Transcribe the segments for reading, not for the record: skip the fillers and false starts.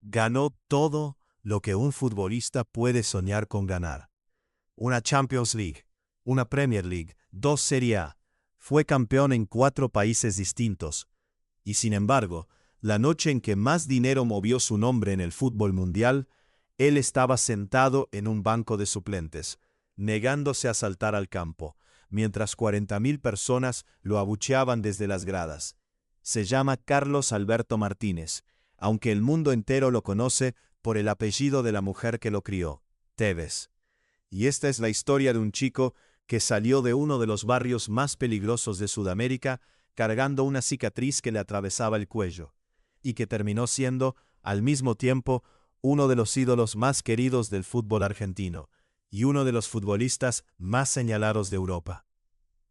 Ganó todo lo que un futbolista puede soñar con ganar. Una Champions League, una Premier League, 2 Serie A. Fue campeón en 4 países distintos. Y sin embargo, la noche en que más dinero movió su nombre en el fútbol mundial, él estaba sentado en un banco de suplentes, negándose a saltar al campo, mientras 40.000 personas lo abucheaban desde las gradas. Se llama Carlos Alberto Martínez, aunque el mundo entero lo conoce por el apellido de la mujer que lo crió, Tevez. Y esta es la historia de un chico que salió de uno de los barrios más peligrosos de Sudamérica cargando una cicatriz que le atravesaba el cuello, y que terminó siendo, al mismo tiempo, uno de los ídolos más queridos del fútbol argentino, y uno de los futbolistas más señalados de Europa.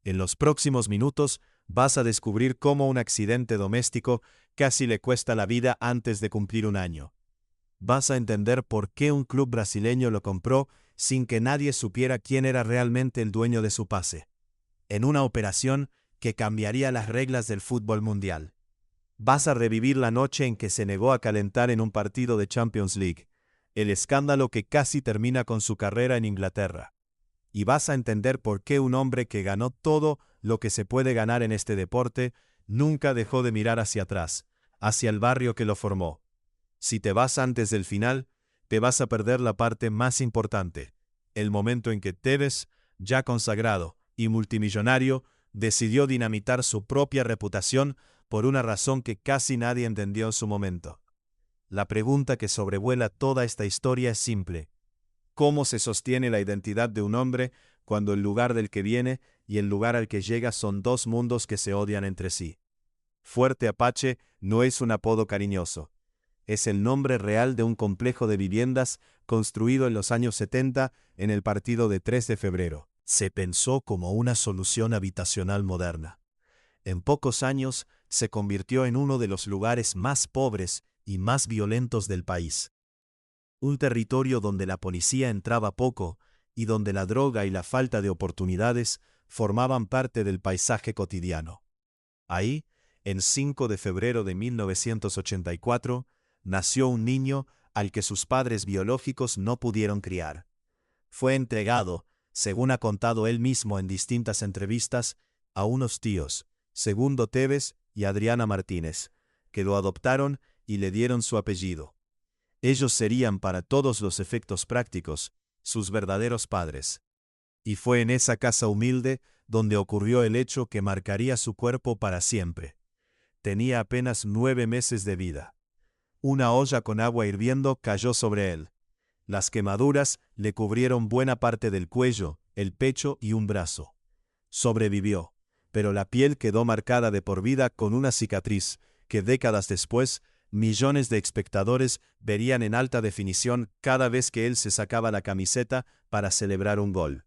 En los próximos minutos vas a descubrir cómo un accidente doméstico casi le cuesta la vida antes de cumplir un año. Vas a entender por qué un club brasileño lo compró sin que nadie supiera quién era realmente el dueño de su pase, en una operación que cambiaría las reglas del fútbol mundial. Vas a revivir la noche en que se negó a calentar en un partido de Champions League, el escándalo que casi termina con su carrera en Inglaterra. Y vas a entender por qué un hombre que ganó todo lo que se puede ganar en este deporte nunca dejó de mirar hacia atrás, hacia el barrio que lo formó. Si te vas antes del final, te vas a perder la parte más importante, el momento en que Tevez, ya consagrado y multimillonario, decidió dinamitar su propia reputación por una razón que casi nadie entendió en su momento. La pregunta que sobrevuela toda esta historia es simple. ¿Cómo se sostiene la identidad de un hombre cuando el lugar del que viene y el lugar al que llega son dos mundos que se odian entre sí? Fuerte Apache no es un apodo cariñoso. Es el nombre real de un complejo de viviendas construido en los años 70 en el partido de 3 de febrero. Se pensó como una solución habitacional moderna. En pocos años se convirtió en uno de los lugares más pobres y más violentos del país. Un territorio donde la policía entraba poco y donde la droga y la falta de oportunidades formaban parte del paisaje cotidiano. Ahí, en 5 de febrero de 1984, nació un niño al que sus padres biológicos no pudieron criar. Fue entregado, según ha contado él mismo en distintas entrevistas, a unos tíos, Segundo Tevez y Adriana Martínez, que lo adoptaron y le dieron su apellido. Ellos serían, para todos los efectos prácticos, sus verdaderos padres. Y fue en esa casa humilde donde ocurrió el hecho que marcaría su cuerpo para siempre. Tenía apenas 9 meses de vida. Una olla con agua hirviendo cayó sobre él. Las quemaduras le cubrieron buena parte del cuello, el pecho y un brazo. Sobrevivió, pero la piel quedó marcada de por vida con una cicatriz que décadas después millones de espectadores verían en alta definición cada vez que él se sacaba la camiseta para celebrar un gol.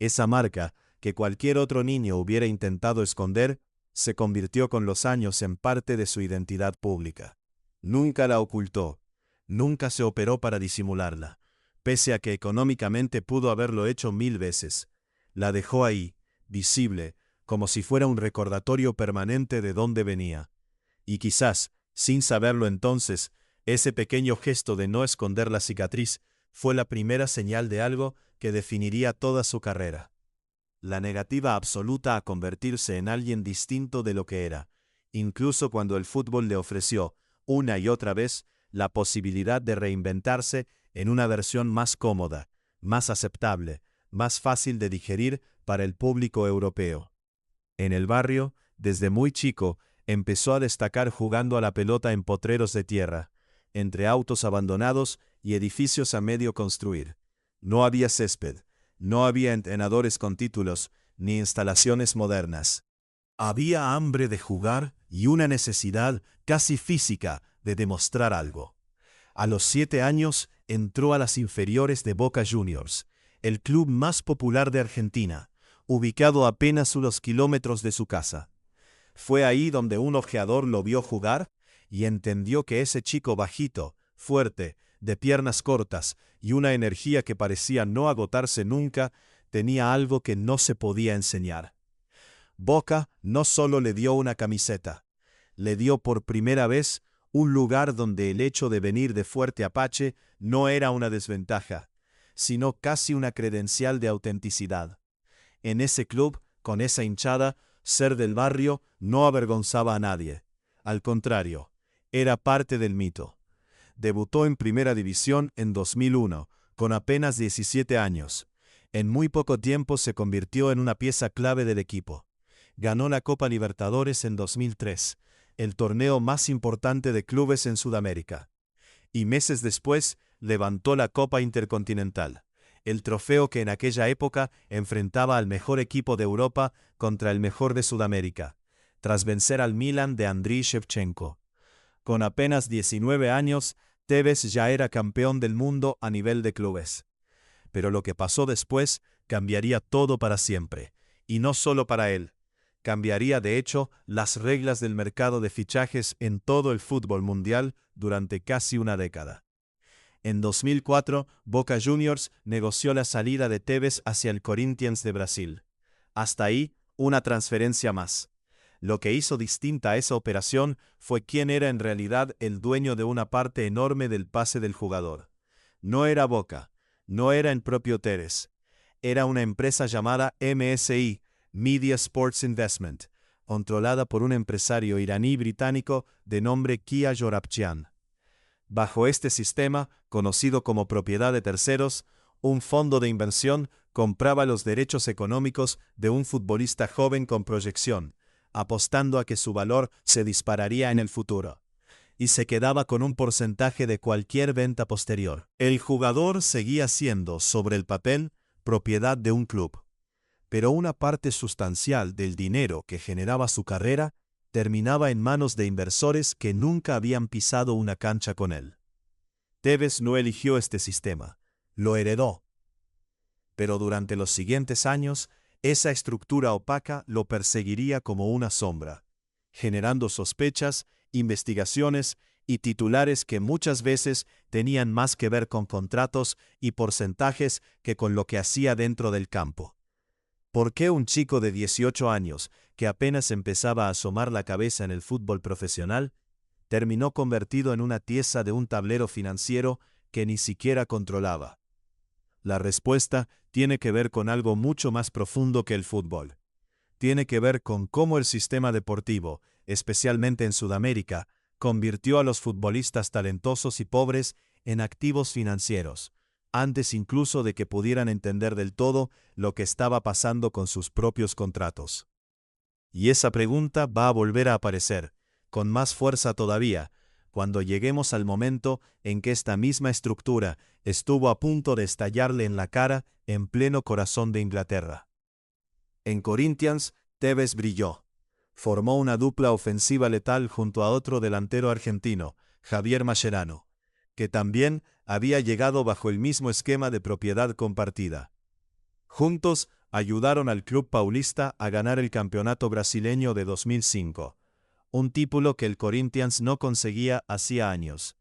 Esa marca, que cualquier otro niño hubiera intentado esconder, se convirtió con los años en parte de su identidad pública. Nunca la ocultó, nunca se operó para disimularla, pese a que económicamente pudo haberlo hecho 1000 veces. La dejó ahí, visible, como si fuera un recordatorio permanente de dónde venía. Y quizás, sin saberlo entonces, ese pequeño gesto de no esconder la cicatriz fue la primera señal de algo que definiría toda su carrera. La negativa absoluta a convertirse en alguien distinto de lo que era, incluso cuando el fútbol le ofreció, una y otra vez, la posibilidad de reinventarse en una versión más cómoda, más aceptable, más fácil de digerir para el público europeo. En el barrio, desde muy chico, empezó a destacar jugando a la pelota en potreros de tierra, entre autos abandonados y edificios a medio construir. No había césped, no había entrenadores con títulos, ni instalaciones modernas. Había hambre de jugar y una necesidad casi física de demostrar algo. A los 7 años entró a las inferiores de Boca Juniors, el club más popular de Argentina, ubicado a apenas unos kilómetros de su casa. Fue ahí donde un ojeador lo vio jugar y entendió que ese chico bajito, fuerte, de piernas cortas y una energía que parecía no agotarse nunca, tenía algo que no se podía enseñar. Boca no solo le dio una camiseta, le dio por primera vez un lugar donde el hecho de venir de Fuerte Apache no era una desventaja, sino casi una credencial de autenticidad. En ese club, con esa hinchada, ser del barrio no avergonzaba a nadie. Al contrario, era parte del mito. Debutó en Primera División en 2001, con apenas 17 años. En muy poco tiempo se convirtió en una pieza clave del equipo. Ganó la Copa Libertadores en 2003, el torneo más importante de clubes en Sudamérica. Y meses después, levantó la Copa Intercontinental, el trofeo que en aquella época enfrentaba al mejor equipo de Europa contra el mejor de Sudamérica, tras vencer al Milan de Andriy Shevchenko. Con apenas 19 años, Tevez ya era campeón del mundo a nivel de clubes. Pero lo que pasó después cambiaría todo para siempre, y no solo para él. Cambiaría de hecho las reglas del mercado de fichajes en todo el fútbol mundial durante casi una década. En 2004, Boca Juniors negoció la salida de Tevez hacia el Corinthians de Brasil. Hasta ahí, una transferencia más. Lo que hizo distinta a esa operación fue quién era en realidad el dueño de una parte enorme del pase del jugador. No era Boca, no era el propio Tevez. Era una empresa llamada MSI, Media Sports Investment, controlada por un empresario iraní-británico de nombre Kia Jorabchian. Bajo este sistema, conocido como propiedad de terceros, un fondo de inversión compraba los derechos económicos de un futbolista joven con proyección, apostando a que su valor se dispararía en el futuro, y se quedaba con un porcentaje de cualquier venta posterior. El jugador seguía siendo, sobre el papel, propiedad de un club, pero una parte sustancial del dinero que generaba su carrera terminaba en manos de inversores que nunca habían pisado una cancha con él. Tevez no eligió este sistema, lo heredó. Pero durante los siguientes años, esa estructura opaca lo perseguiría como una sombra, generando sospechas, investigaciones y titulares que muchas veces tenían más que ver con contratos y porcentajes que con lo que hacía dentro del campo. ¿Por qué un chico de 18 años, que apenas empezaba a asomar la cabeza en el fútbol profesional, terminó convertido en una pieza de un tablero financiero que ni siquiera controlaba? La respuesta tiene que ver con algo mucho más profundo que el fútbol. Tiene que ver con cómo el sistema deportivo, especialmente en Sudamérica, convirtió a los futbolistas talentosos y pobres en activos financieros, antes incluso de que pudieran entender del todo lo que estaba pasando con sus propios contratos. Y esa pregunta va a volver a aparecer, con más fuerza todavía, cuando lleguemos al momento en que esta misma estructura estuvo a punto de estallarle en la cara en pleno corazón de Inglaterra. En Corinthians, Tevez brilló. Formó una dupla ofensiva letal junto a otro delantero argentino, Javier Mascherano, que también había llegado bajo el mismo esquema de propiedad compartida. Juntos ayudaron al club paulista a ganar el campeonato brasileño de 2005, un título que el Corinthians no conseguía hacía años.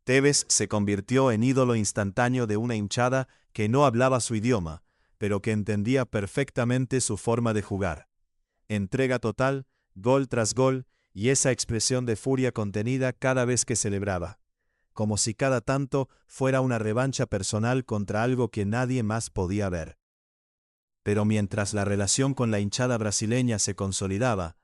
Tevez se convirtió en ídolo instantáneo de una hinchada que no hablaba su idioma, pero que entendía perfectamente su forma de jugar. Entrega total, gol tras gol, y esa expresión de furia contenida cada vez que celebraba, como si cada tanto fuera una revancha personal contra algo que nadie más podía ver. Pero mientras la relación con la hinchada brasileña se consolidaba,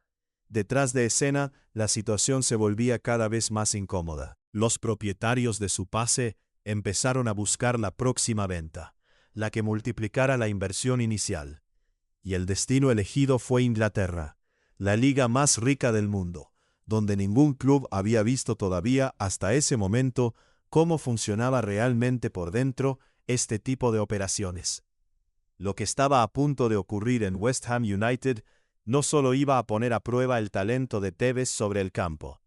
detrás de escena la situación se volvía cada vez más incómoda. Los propietarios de su pase empezaron a buscar la próxima venta, la que multiplicara la inversión inicial. Y el destino elegido fue Inglaterra, la liga más rica del mundo, donde ningún club había visto todavía hasta ese momento cómo funcionaba realmente por dentro este tipo de operaciones. Lo que estaba a punto de ocurrir en West Ham United no solo iba a poner a prueba el talento de Tevez sobre el campo,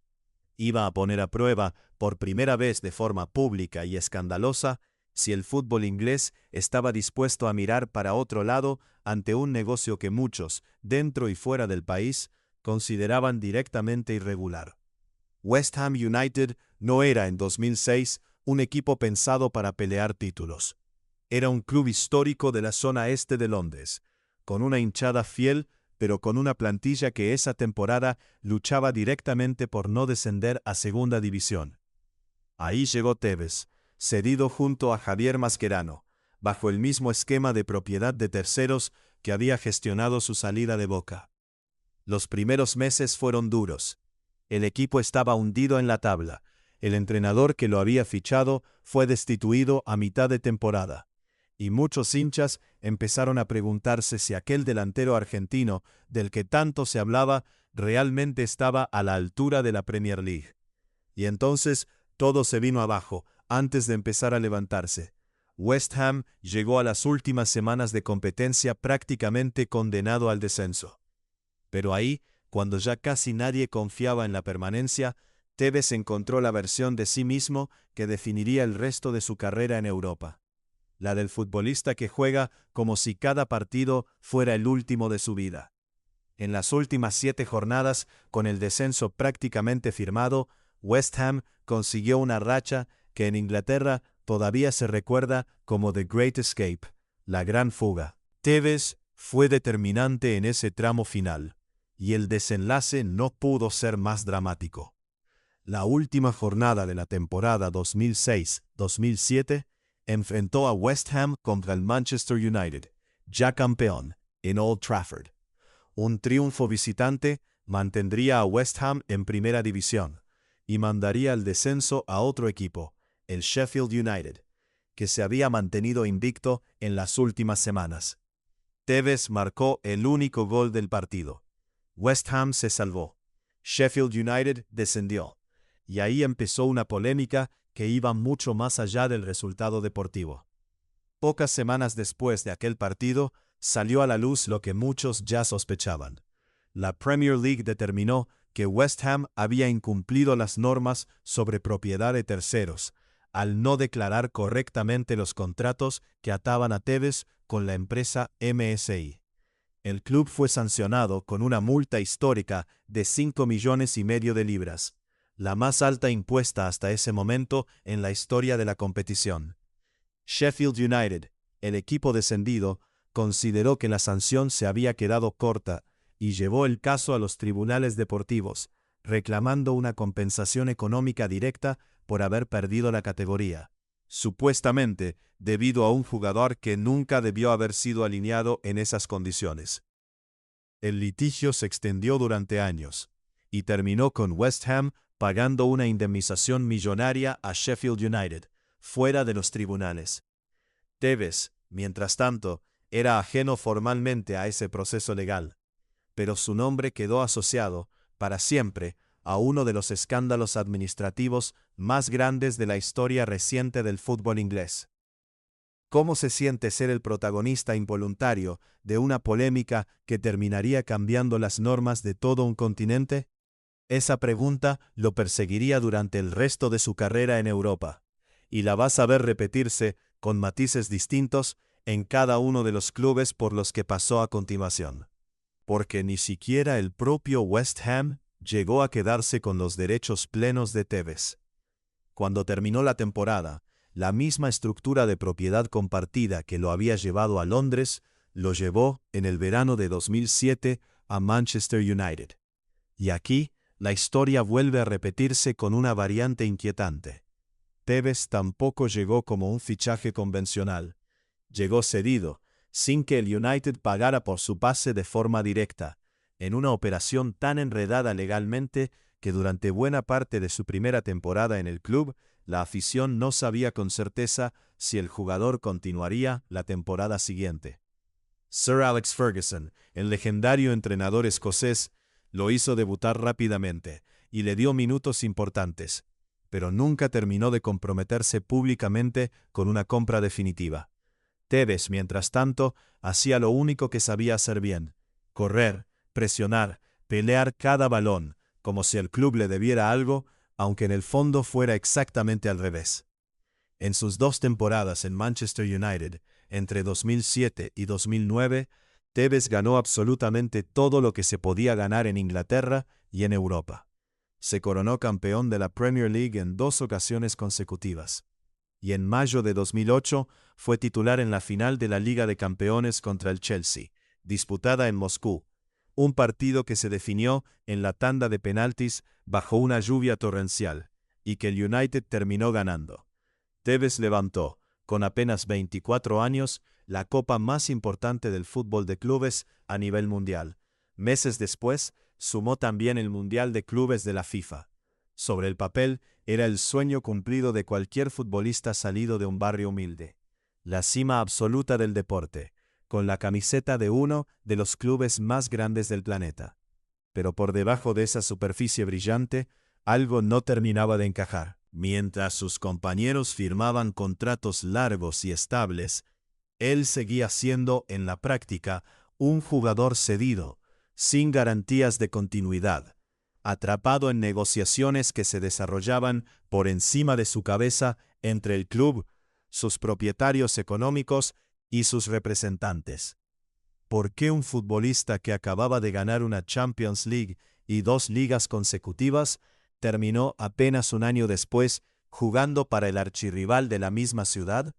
iba a poner a prueba, por primera vez de forma pública y escandalosa, si el fútbol inglés estaba dispuesto a mirar para otro lado ante un negocio que muchos, dentro y fuera del país, consideraban directamente irregular. West Ham United no era en 2006 un equipo pensado para pelear títulos. Era un club histórico de la zona este de Londres, con una hinchada fiel pero con una plantilla que esa temporada luchaba directamente por no descender a Segunda División. Ahí llegó Tevez, cedido junto a Javier Mascherano, bajo el mismo esquema de propiedad de terceros que había gestionado su salida de Boca. Los primeros meses fueron duros. El equipo estaba hundido en la tabla. El entrenador que lo había fichado fue destituido a mitad de temporada. Y muchos hinchas empezaron a preguntarse si aquel delantero argentino del que tanto se hablaba realmente estaba a la altura de la Premier League. Y entonces todo se vino abajo antes de empezar a levantarse. West Ham llegó a las últimas semanas de competencia prácticamente condenado al descenso. Pero ahí, cuando ya casi nadie confiaba en la permanencia, Tevez encontró la versión de sí mismo que definiría el resto de su carrera en Europa. La del futbolista que juega como si cada partido fuera el último de su vida. En las últimas 7 jornadas, con el descenso prácticamente firmado, West Ham consiguió una racha que en Inglaterra todavía se recuerda como The Great Escape, la gran fuga. Tevez fue determinante en ese tramo final, y el desenlace no pudo ser más dramático. La última jornada de la temporada 2006-2007 enfrentó a West Ham contra el Manchester United, ya campeón, en Old Trafford. Un triunfo visitante mantendría a West Ham en primera división y mandaría el descenso a otro equipo, el Sheffield United, que se había mantenido invicto en las últimas semanas. Tevez marcó el único gol del partido. West Ham se salvó. Sheffield United descendió. Y ahí empezó una polémica que iba mucho más allá del resultado deportivo. Pocas semanas después de aquel partido, salió a la luz lo que muchos ya sospechaban. La Premier League determinó que West Ham había incumplido las normas sobre propiedad de terceros, al no declarar correctamente los contratos que ataban a Tevez con la empresa MSI. El club fue sancionado con una multa histórica de 5,5 millones de libras, la más alta impuesta hasta ese momento en la historia de la competición. Sheffield United, el equipo descendido, consideró que la sanción se había quedado corta y llevó el caso a los tribunales deportivos, reclamando una compensación económica directa por haber perdido la categoría, supuestamente debido a un jugador que nunca debió haber sido alineado en esas condiciones. El litigio se extendió durante años y terminó con West Ham pagando una indemnización millonaria a Sheffield United, fuera de los tribunales. Tevez, mientras tanto, era ajeno formalmente a ese proceso legal, pero su nombre quedó asociado, para siempre, a uno de los escándalos administrativos más grandes de la historia reciente del fútbol inglés. ¿Cómo se siente ser el protagonista involuntario de una polémica que terminaría cambiando las normas de todo un continente? Esa pregunta lo perseguiría durante el resto de su carrera en Europa, y la vas a ver repetirse con matices distintos en cada uno de los clubes por los que pasó a continuación. Porque ni siquiera el propio West Ham llegó a quedarse con los derechos plenos de Tevez. Cuando terminó la temporada, la misma estructura de propiedad compartida que lo había llevado a Londres, lo llevó en el verano de 2007 a Manchester United. Y aquí, la historia vuelve a repetirse con una variante inquietante. Tevez tampoco llegó como un fichaje convencional. Llegó cedido, sin que el United pagara por su pase de forma directa, en una operación tan enredada legalmente que durante buena parte de su primera temporada en el club, la afición no sabía con certeza si el jugador continuaría la temporada siguiente. Sir Alex Ferguson, el legendario entrenador escocés, lo hizo debutar rápidamente y le dio minutos importantes, pero nunca terminó de comprometerse públicamente con una compra definitiva. Tevez, mientras tanto, hacía lo único que sabía hacer bien: correr, presionar, pelear cada balón, como si el club le debiera algo, aunque en el fondo fuera exactamente al revés. En sus 2 temporadas en Manchester United, entre 2007 y 2009, Tevez ganó absolutamente todo lo que se podía ganar en Inglaterra y en Europa. Se coronó campeón de la Premier League en 2 ocasiones consecutivas. Y en mayo de 2008 fue titular en la final de la Liga de Campeones contra el Chelsea, disputada en Moscú, un partido que se definió en la tanda de penaltis bajo una lluvia torrencial, y que el United terminó ganando. Tevez levantó, con apenas 24 años, la copa más importante del fútbol de clubes a nivel mundial. Meses después, sumó también el Mundial de Clubes de la FIFA. Sobre el papel, era el sueño cumplido de cualquier futbolista salido de un barrio humilde. La cima absoluta del deporte, con la camiseta de uno de los clubes más grandes del planeta. Pero por debajo de esa superficie brillante, algo no terminaba de encajar. Mientras sus compañeros firmaban contratos largos y estables, él seguía siendo, en la práctica, un jugador cedido, sin garantías de continuidad, atrapado en negociaciones que se desarrollaban por encima de su cabeza entre el club, sus propietarios económicos y sus representantes. ¿Por qué un futbolista que acababa de ganar una Champions League y 2 ligas consecutivas terminó apenas un año después jugando para el archirrival de la misma ciudad?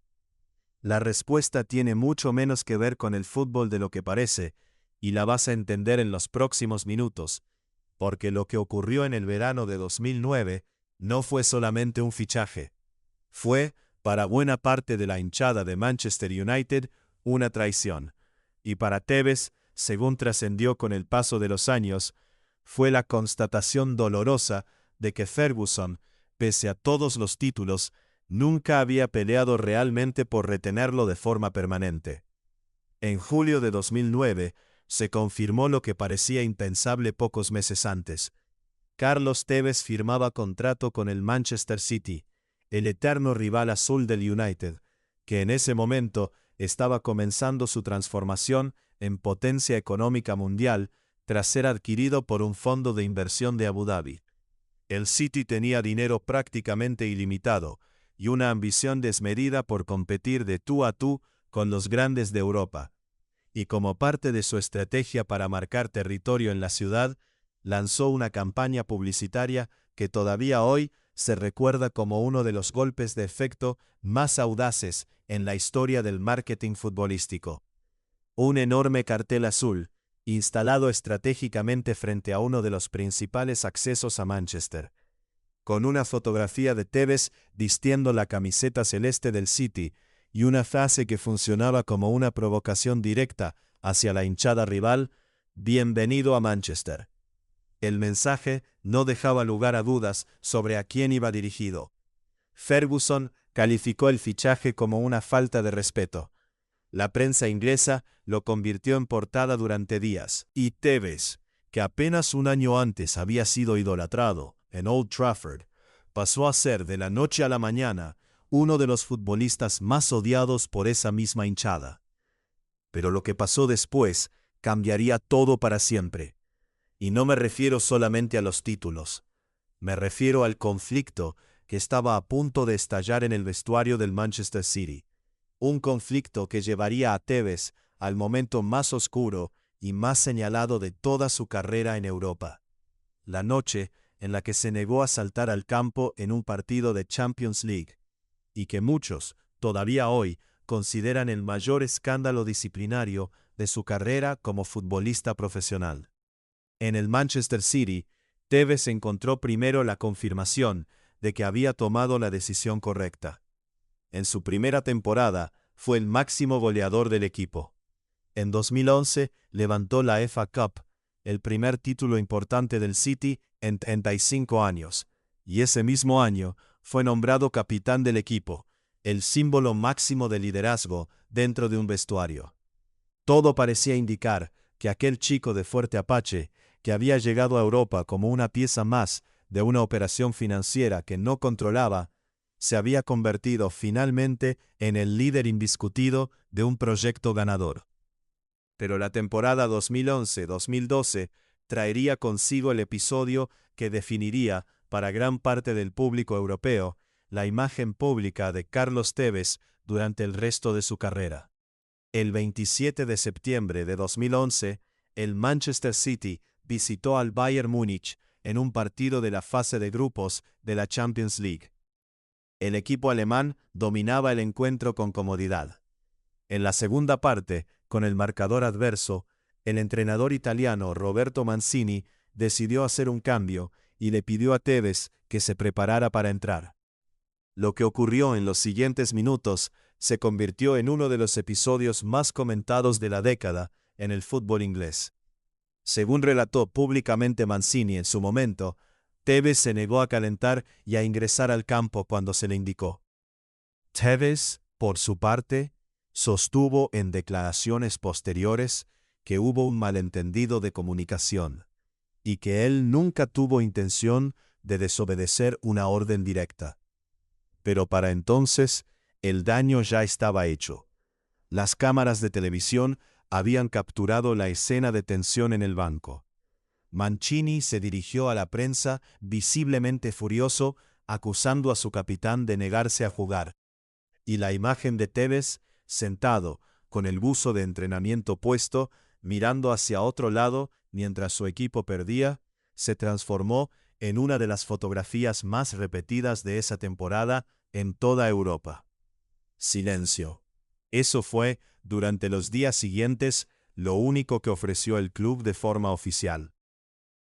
La respuesta tiene mucho menos que ver con el fútbol de lo que parece, y la vas a entender en los próximos minutos, porque lo que ocurrió en el verano de 2009 no fue solamente un fichaje. Fue, para buena parte de la hinchada de Manchester United, una traición. Y para Tevez, según trascendió con el paso de los años, fue la constatación dolorosa de que Ferguson, pese a todos los títulos, nunca había peleado realmente por retenerlo de forma permanente. En julio de 2009, se confirmó lo que parecía impensable pocos meses antes. Carlos Tevez firmaba contrato con el Manchester City, el eterno rival azul del United, que en ese momento estaba comenzando su transformación en potencia económica mundial tras ser adquirido por un fondo de inversión de Abu Dhabi. El City tenía dinero prácticamente ilimitado y una ambición desmedida por competir de tú a tú con los grandes de Europa. Y como parte de su estrategia para marcar territorio en la ciudad, lanzó una campaña publicitaria que todavía hoy se recuerda como uno de los golpes de efecto más audaces en la historia del marketing futbolístico. Un enorme cartel azul, instalado estratégicamente frente a uno de los principales accesos a Manchester, con una fotografía de Tevez vistiendo la camiseta celeste del City y una frase que funcionaba como una provocación directa hacia la hinchada rival: «Bienvenido a Manchester». El mensaje no dejaba lugar a dudas sobre a quién iba dirigido. Ferguson calificó el fichaje como una falta de respeto. La prensa inglesa lo convirtió en portada durante días, y Tevez, que apenas un año antes había sido idolatrado en Old Trafford, pasó a ser de la noche a la mañana uno de los futbolistas más odiados por esa misma hinchada. Pero lo que pasó después cambiaría todo para siempre. Y no me refiero solamente a los títulos. Me refiero al conflicto que estaba a punto de estallar en el vestuario del Manchester City. Un conflicto que llevaría a Tevez al momento más oscuro y más señalado de toda su carrera en Europa. La noche en la que se negó a saltar al campo en un partido de Champions League, y que muchos, todavía hoy, consideran el mayor escándalo disciplinario de su carrera como futbolista profesional. En el Manchester City, Tevez encontró primero la confirmación de que había tomado la decisión correcta. En su primera temporada, fue el máximo goleador del equipo. En 2011, levantó la FA Cup, el primer título importante del City en 35 años, y ese mismo año fue nombrado capitán del equipo, el símbolo máximo de liderazgo dentro de un vestuario. Todo parecía indicar que aquel chico de Fuerte Apache, que había llegado a Europa como una pieza más de una operación financiera que no controlaba, se había convertido finalmente en el líder indiscutido de un proyecto ganador. Pero la temporada 2011-2012 traería consigo el episodio que definiría, para gran parte del público europeo, la imagen pública de Carlos Tevez durante el resto de su carrera. El 27 de septiembre de 2011, el Manchester City visitó al Bayern Múnich en un partido de la fase de grupos de la Champions League. El equipo alemán dominaba el encuentro con comodidad. En la segunda parte, con el marcador adverso, el entrenador italiano Roberto Mancini decidió hacer un cambio y le pidió a Tevez que se preparara para entrar. Lo que ocurrió en los siguientes minutos se convirtió en uno de los episodios más comentados de la década en el fútbol inglés. Según relató públicamente Mancini en su momento, Tevez se negó a calentar y a ingresar al campo cuando se le indicó. Tevez, por su parte, sostuvo en declaraciones posteriores que hubo un malentendido de comunicación y que él nunca tuvo intención de desobedecer una orden directa. Pero para entonces, el daño ya estaba hecho. Las cámaras de televisión habían capturado la escena de tensión en el banco. Mancini se dirigió a la prensa visiblemente furioso, acusando a su capitán de negarse a jugar. Y la imagen de Tevez, sentado, con el buzo de entrenamiento puesto, mirando hacia otro lado mientras su equipo perdía, se transformó en una de las fotografías más repetidas de esa temporada en toda Europa. Silencio. Eso fue, durante los días siguientes, lo único que ofreció el club de forma oficial.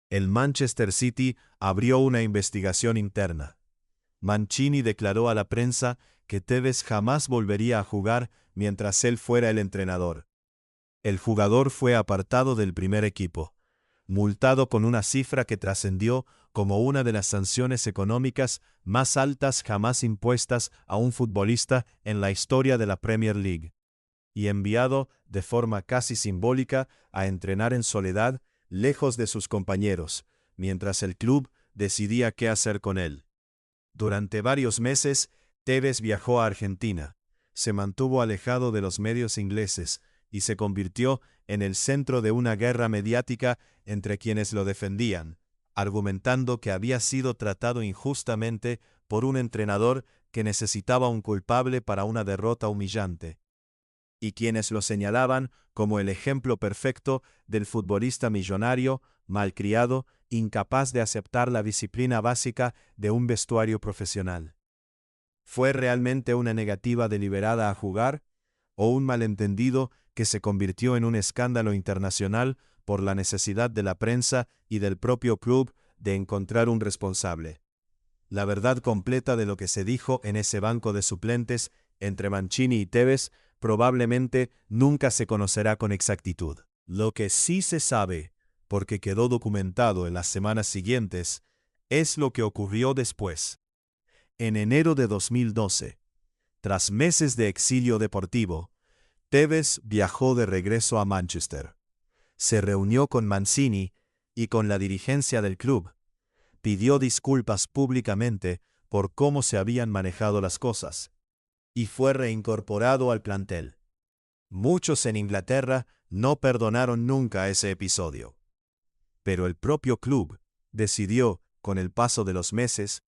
El Manchester City abrió una investigación interna. Mancini declaró a la prensa que Tevez jamás volvería a jugar mientras él fuera el entrenador. El jugador fue apartado del primer equipo, multado con una cifra que trascendió como una de las sanciones económicas más altas jamás impuestas a un futbolista en la historia de la Premier League, y enviado de forma casi simbólica a entrenar en soledad, lejos de sus compañeros, mientras el club decidía qué hacer con él. Durante varios meses, Tevez viajó a Argentina, se mantuvo alejado de los medios ingleses y se convirtió en el centro de una guerra mediática entre quienes lo defendían, argumentando que había sido tratado injustamente por un entrenador que necesitaba un culpable para una derrota humillante, y quienes lo señalaban como el ejemplo perfecto del futbolista millonario, malcriado, incapaz de aceptar la disciplina básica de un vestuario profesional. ¿Fue realmente una negativa deliberada a jugar, o un malentendido que se convirtió en un escándalo internacional por la necesidad de la prensa y del propio club de encontrar un responsable? La verdad completa de lo que se dijo en ese banco de suplentes entre Mancini y Tevez probablemente nunca se conocerá con exactitud. Lo que sí se sabe, porque quedó documentado en las semanas siguientes, es lo que ocurrió después. En enero de 2012, tras meses de exilio deportivo, Tevez viajó de regreso a Manchester. Se reunió con Mancini y con la dirigencia del club. Pidió disculpas públicamente por cómo se habían manejado las cosas, y fue reincorporado al plantel. Muchos en Inglaterra no perdonaron nunca ese episodio. Pero el propio club decidió, con el paso de los meses,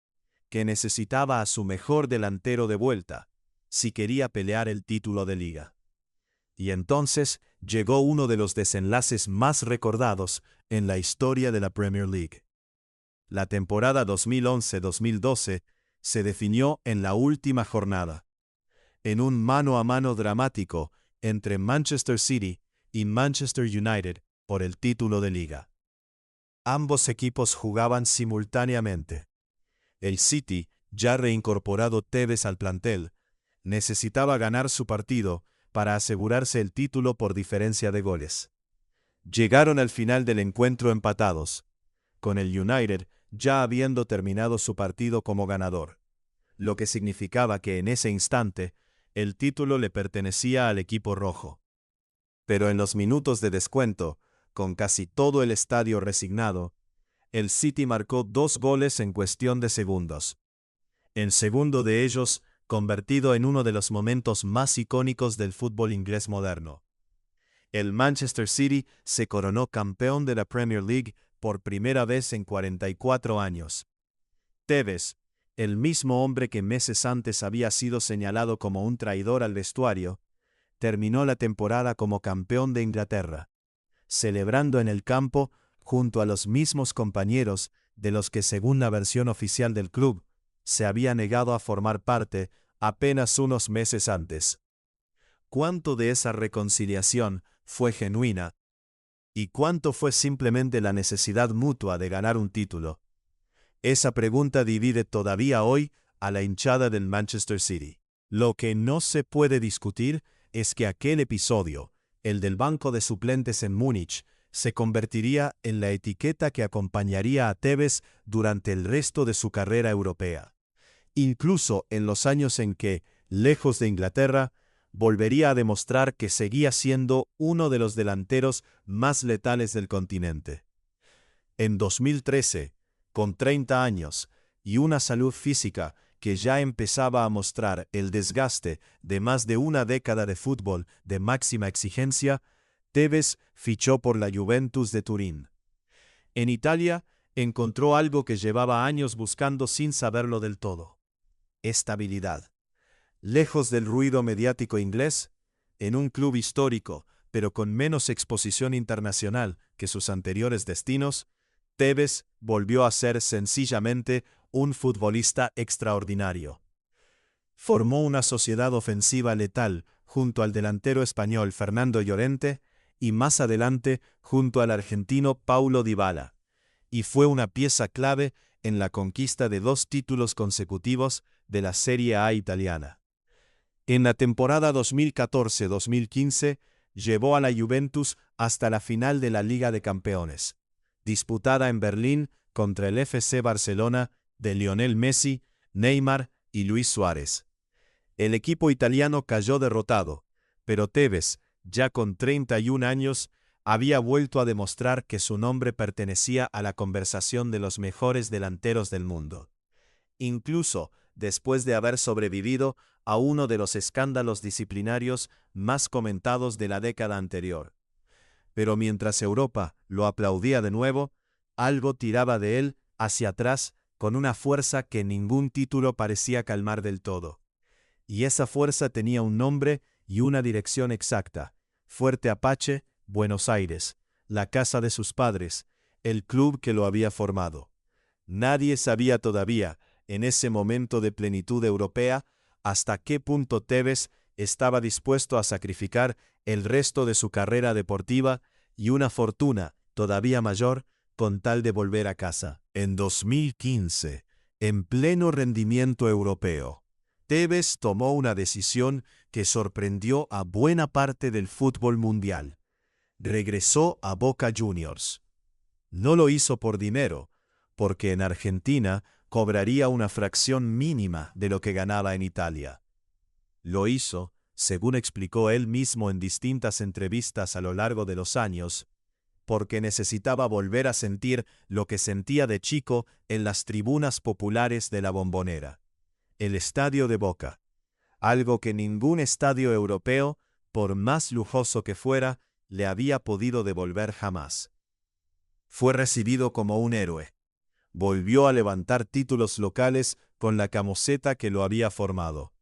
que necesitaba a su mejor delantero de vuelta, si quería pelear el título de liga. Y entonces llegó uno de los desenlaces más recordados en la historia de la Premier League. La temporada 2011-2012 se definió en la última jornada, en un mano a mano dramático entre Manchester City y Manchester United por el título de liga. Ambos equipos jugaban simultáneamente. El City, ya reincorporado Tevez al plantel, necesitaba ganar su partido para asegurarse el título por diferencia de goles. Llegaron al final del encuentro empatados, con el United ya habiendo terminado su partido como ganador, lo que significaba que en ese instante el título le pertenecía al equipo rojo. Pero en los minutos de descuento, con casi todo el estadio resignado, el City marcó 2 goles en cuestión de segundos. El segundo de ellos convertido en uno de los momentos más icónicos del fútbol inglés moderno. El Manchester City se coronó campeón de la Premier League por primera vez en 44 años. Tevez, el mismo hombre que meses antes había sido señalado como un traidor al vestuario, terminó la temporada como campeón de Inglaterra, celebrando en el campo junto a los mismos compañeros de los que, según la versión oficial del club, se había negado a formar parte apenas unos meses antes. ¿Cuánto de esa reconciliación fue genuina ¿Y cuánto fue simplemente la necesidad mutua de ganar un título? Esa pregunta divide todavía hoy a la hinchada del Manchester City. Lo que no se puede discutir es que aquel episodio, el del banco de suplentes en Múnich, se convertiría en la etiqueta que acompañaría a Tevez durante el resto de su carrera europea. Incluso en los años en que, lejos de Inglaterra, volvería a demostrar que seguía siendo uno de los delanteros más letales del continente. En 2013, con 30 años y una salud física que ya empezaba a mostrar el desgaste de más de una década de fútbol de máxima exigencia, Tevez fichó por la Juventus de Turín. En Italia, encontró algo que llevaba años buscando sin saberlo del todo: estabilidad. Lejos del ruido mediático inglés, en un club histórico, pero con menos exposición internacional que sus anteriores destinos, Tevez volvió a ser sencillamente un futbolista extraordinario. Formó una sociedad ofensiva letal junto al delantero español Fernando Llorente y más adelante junto al argentino Paulo Dybala, y fue una pieza clave en la conquista de 2 títulos consecutivos de la Serie A italiana. En la temporada 2014-2015 llevó a la Juventus hasta la final de la Liga de Campeones, disputada en Berlín contra el FC Barcelona de Lionel Messi, Neymar y Luis Suárez. El equipo italiano cayó derrotado, pero Tevez, ya con 31 años, había vuelto a demostrar que su nombre pertenecía a la conversación de los mejores delanteros del mundo. Incluso después de haber sobrevivido a uno de los escándalos disciplinarios más comentados de la década anterior. Pero mientras Europa lo aplaudía de nuevo, algo tiraba de él hacia atrás con una fuerza que ningún título parecía calmar del todo. Y esa fuerza tenía un nombre y una dirección exacta: Fuerte Apache, Buenos Aires, la casa de sus padres, el club que lo había formado. Nadie sabía todavía, en ese momento de plenitud europea, hasta qué punto Tevez estaba dispuesto a sacrificar el resto de su carrera deportiva y una fortuna todavía mayor con tal de volver a casa. En 2015, en pleno rendimiento europeo, Tevez tomó una decisión que sorprendió a buena parte del fútbol mundial. Regresó a Boca Juniors. No lo hizo por dinero, porque en Argentina cobraría una fracción mínima de lo que ganaba en Italia. Lo hizo, según explicó él mismo en distintas entrevistas a lo largo de los años, porque necesitaba volver a sentir lo que sentía de chico en las tribunas populares de la Bombonera, el estadio de Boca, algo que ningún estadio europeo, por más lujoso que fuera, le había podido devolver jamás. Fue recibido como un héroe. Volvió a levantar títulos locales con la camiseta que lo había formado.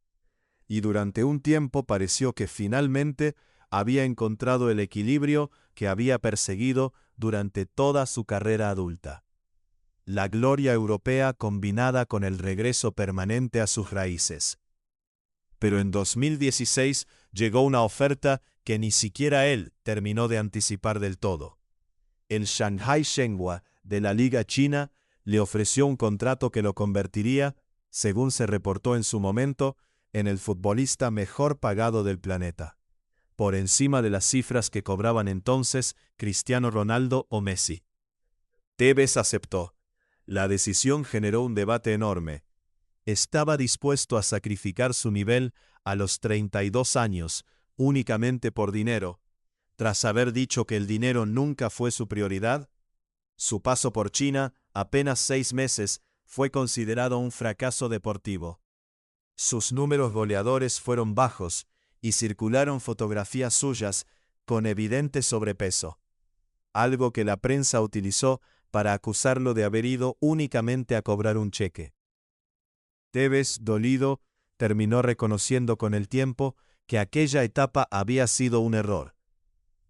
Y durante un tiempo pareció que finalmente había encontrado el equilibrio que había perseguido durante toda su carrera adulta. La gloria europea combinada con el regreso permanente a sus raíces. Pero en 2016 llegó una oferta que ni siquiera él terminó de anticipar del todo. El Shanghai Shenhua de la Liga China le ofreció un contrato que lo convertiría, según se reportó en su momento, en el futbolista mejor pagado del planeta, por encima de las cifras que cobraban entonces Cristiano Ronaldo o Messi. Tevez aceptó. La decisión generó un debate enorme. ¿Estaba dispuesto a sacrificar su nivel a los 32 años únicamente por dinero, tras haber dicho que el dinero nunca fue su prioridad? Su paso por China, apenas 6 meses, fue considerado un fracaso deportivo. Sus números goleadores fueron bajos y circularon fotografías suyas con evidente sobrepeso, algo que la prensa utilizó para acusarlo de haber ido únicamente a cobrar un cheque. Tevez, dolido, terminó reconociendo con el tiempo que aquella etapa había sido un error,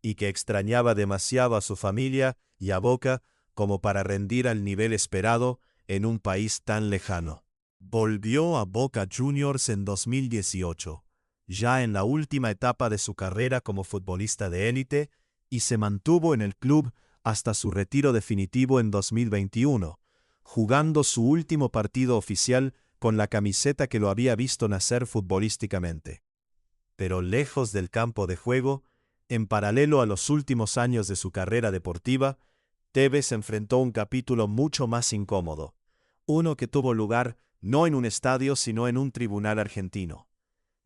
y que extrañaba demasiado a su familia y a Boca como para rendir al nivel esperado en un país tan lejano. Volvió a Boca Juniors en 2018, ya en la última etapa de su carrera como futbolista de élite, y se mantuvo en el club hasta su retiro definitivo en 2021, jugando su último partido oficial con la camiseta que lo había visto nacer futbolísticamente. Pero lejos del campo de juego, en paralelo a los últimos años de su carrera deportiva, Tevez enfrentó un capítulo mucho más incómodo, uno que tuvo lugar no en un estadio sino en un tribunal argentino.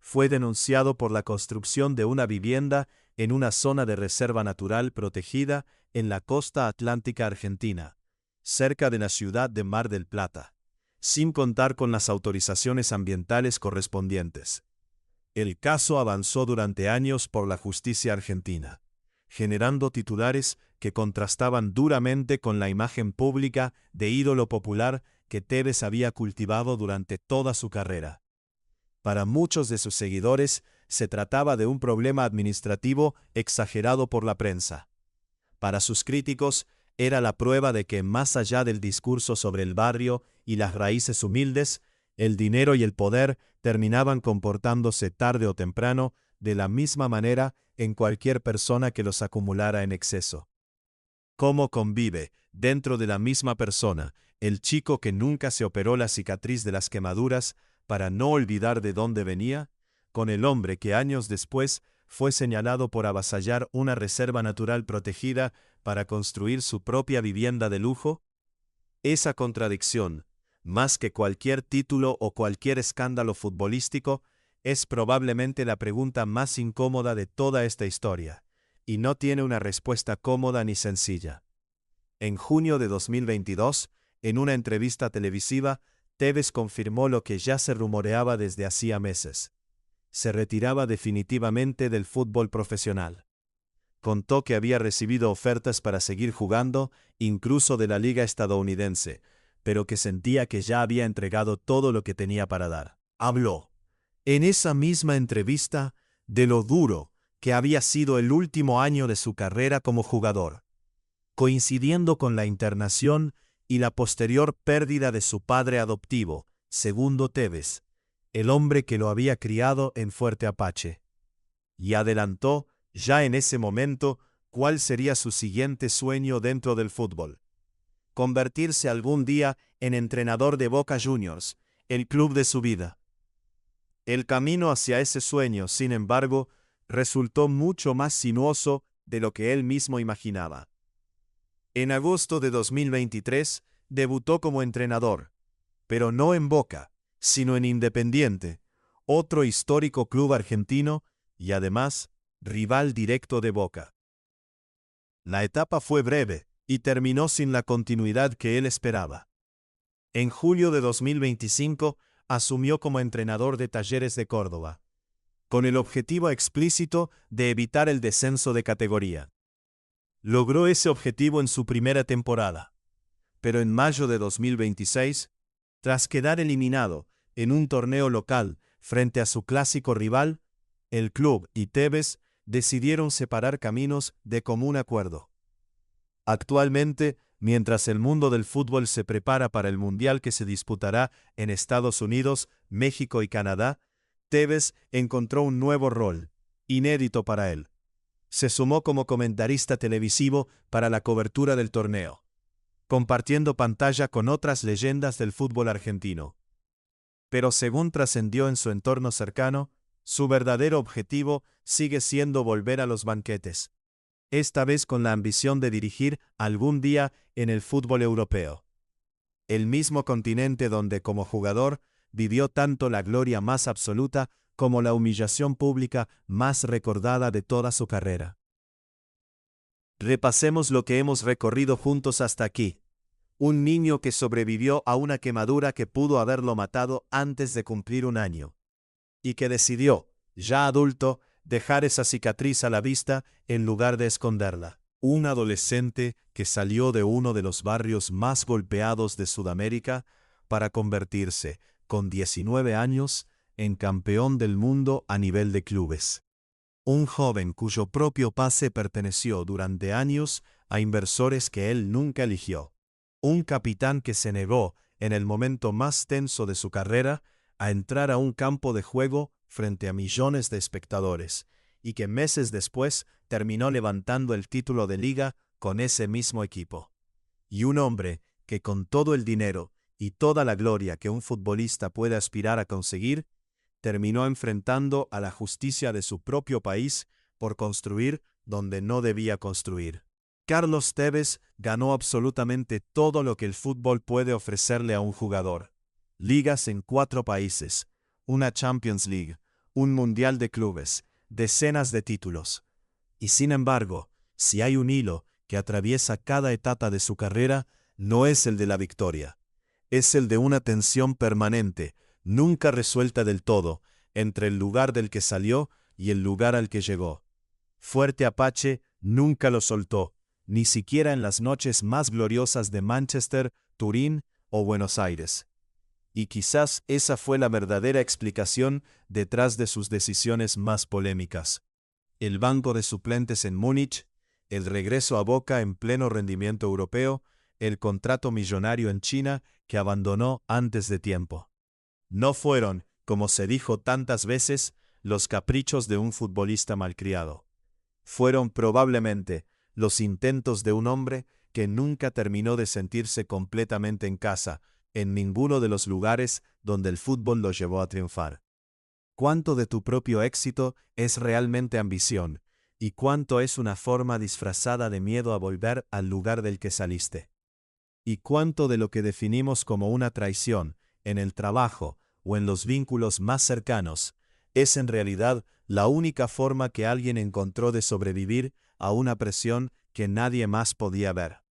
Fue denunciado por la construcción de una vivienda en una zona de reserva natural protegida en la costa atlántica argentina, cerca de la ciudad de Mar del Plata, sin contar con las autorizaciones ambientales correspondientes. El caso avanzó durante años por la justicia argentina, generando titulares que contrastaban duramente con la imagen pública de ídolo popular que Tevez había cultivado durante toda su carrera. Para muchos de sus seguidores, se trataba de un problema administrativo exagerado por la prensa. Para sus críticos, era la prueba de que más allá del discurso sobre el barrio y las raíces humildes, el dinero y el poder terminaban comportándose tarde o temprano de la misma manera en cualquier persona que los acumulara en exceso. ¿Cómo convive, dentro de la misma persona, el chico que nunca se operó la cicatriz de las quemaduras para no olvidar de dónde venía, con el hombre que años después fue señalado por avasallar una reserva natural protegida para construir su propia vivienda de lujo? Esa contradicción, más que cualquier título o cualquier escándalo futbolístico, es probablemente la pregunta más incómoda de toda esta historia, y no tiene una respuesta cómoda ni sencilla. En junio de 2022, en una entrevista televisiva, Tevez confirmó lo que ya se rumoreaba desde hacía meses. Se retiraba definitivamente del fútbol profesional. Contó que había recibido ofertas para seguir jugando, incluso de la liga estadounidense, pero que sentía que ya había entregado todo lo que tenía para dar. Habló, en esa misma entrevista, de lo duro que había sido el último año de su carrera como jugador, coincidiendo con la internación y la posterior pérdida de su padre adoptivo, Segundo Tevez, el hombre que lo había criado en Fuerte Apache. Y adelantó, ya en ese momento, cuál sería su siguiente sueño dentro del fútbol: convertirse algún día en entrenador de Boca Juniors, el club de su vida. El camino hacia ese sueño, sin embargo, resultó mucho más sinuoso de lo que él mismo imaginaba. En agosto de 2023, debutó como entrenador, pero no en Boca, sino en Independiente, otro histórico club argentino y además rival directo de Boca. La etapa fue breve y terminó sin la continuidad que él esperaba. En julio de 2025 asumió como entrenador de Talleres de Córdoba, con el objetivo explícito de evitar el descenso de categoría. Logró ese objetivo en su primera temporada, pero en mayo de 2026, tras quedar eliminado en un torneo local frente a su clásico rival, el club y Tevez decidieron separar caminos de común acuerdo. Actualmente, mientras el mundo del fútbol se prepara para el Mundial que se disputará en Estados Unidos, México y Canadá, Tevez encontró un nuevo rol, inédito para él. Se sumó como comentarista televisivo para la cobertura del torneo, compartiendo pantalla con otras leyendas del fútbol argentino. Pero según trascendió en su entorno cercano, su verdadero objetivo sigue siendo volver a los banquetes, esta vez con la ambición de dirigir algún día en el fútbol europeo. El mismo continente donde, como jugador, vivió tanto la gloria más absoluta como la humillación pública más recordada de toda su carrera. Repasemos lo que hemos recorrido juntos hasta aquí. Un niño que sobrevivió a una quemadura que pudo haberlo matado antes de cumplir un año, y que decidió, ya adulto, dejar esa cicatriz a la vista en lugar de esconderla. Un adolescente que salió de uno de los barrios más golpeados de Sudamérica para convertirse, con 19 años, en campeón del mundo a nivel de clubes. Un joven cuyo propio pase perteneció durante años a inversores que él nunca eligió. Un capitán que se negó, en el momento más tenso de su carrera, a entrar a un campo de juego frente a millones de espectadores, y que meses después terminó levantando el título de liga con ese mismo equipo. Y un hombre que con todo el dinero y toda la gloria que un futbolista puede aspirar a conseguir, terminó enfrentando a la justicia de su propio país por construir donde no debía construir. Carlos Tevez ganó absolutamente todo lo que el fútbol puede ofrecerle a un jugador. Ligas en 4 países, una Champions League, un Mundial de Clubes, decenas de títulos. Y sin embargo, si hay un hilo que atraviesa cada etapa de su carrera, no es el de la victoria. Es el de una tensión permanente, nunca resuelta del todo, entre el lugar del que salió y el lugar al que llegó. Fuerte Apache nunca lo soltó, ni siquiera en las noches más gloriosas de Manchester, Turín o Buenos Aires. Y quizás esa fue la verdadera explicación detrás de sus decisiones más polémicas. El banco de suplentes en Múnich, el regreso a Boca en pleno rendimiento europeo, el contrato millonario en China que abandonó antes de tiempo. No fueron, como se dijo tantas veces, los caprichos de un futbolista malcriado. Fueron probablemente los intentos de un hombre que nunca terminó de sentirse completamente en casa, en ninguno de los lugares donde el fútbol lo llevó a triunfar. ¿Cuánto de tu propio éxito es realmente ambición? ¿Y cuánto es una forma disfrazada de miedo a volver al lugar del que saliste? ¿Y cuánto de lo que definimos como una traición, en el trabajo o en los vínculos más cercanos, es en realidad la única forma que alguien encontró de sobrevivir a una presión que nadie más podía ver?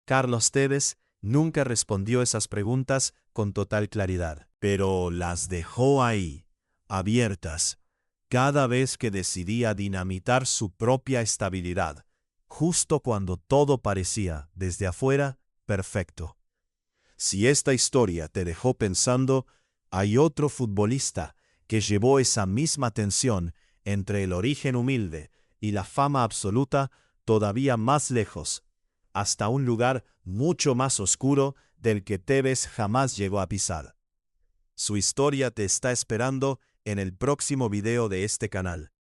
Carlos Tevez nunca respondió esas preguntas con total claridad, pero las dejó ahí, abiertas, cada vez que decidía dinamitar su propia estabilidad, justo cuando todo parecía, desde afuera, perfecto. Si esta historia te dejó pensando, hay otro futbolista que llevó esa misma tensión entre el origen humilde y la fama absoluta todavía más lejos, hasta un lugar mucho más oscuro del que Tevez jamás llegó a pisar. Su historia te está esperando en el próximo video de este canal.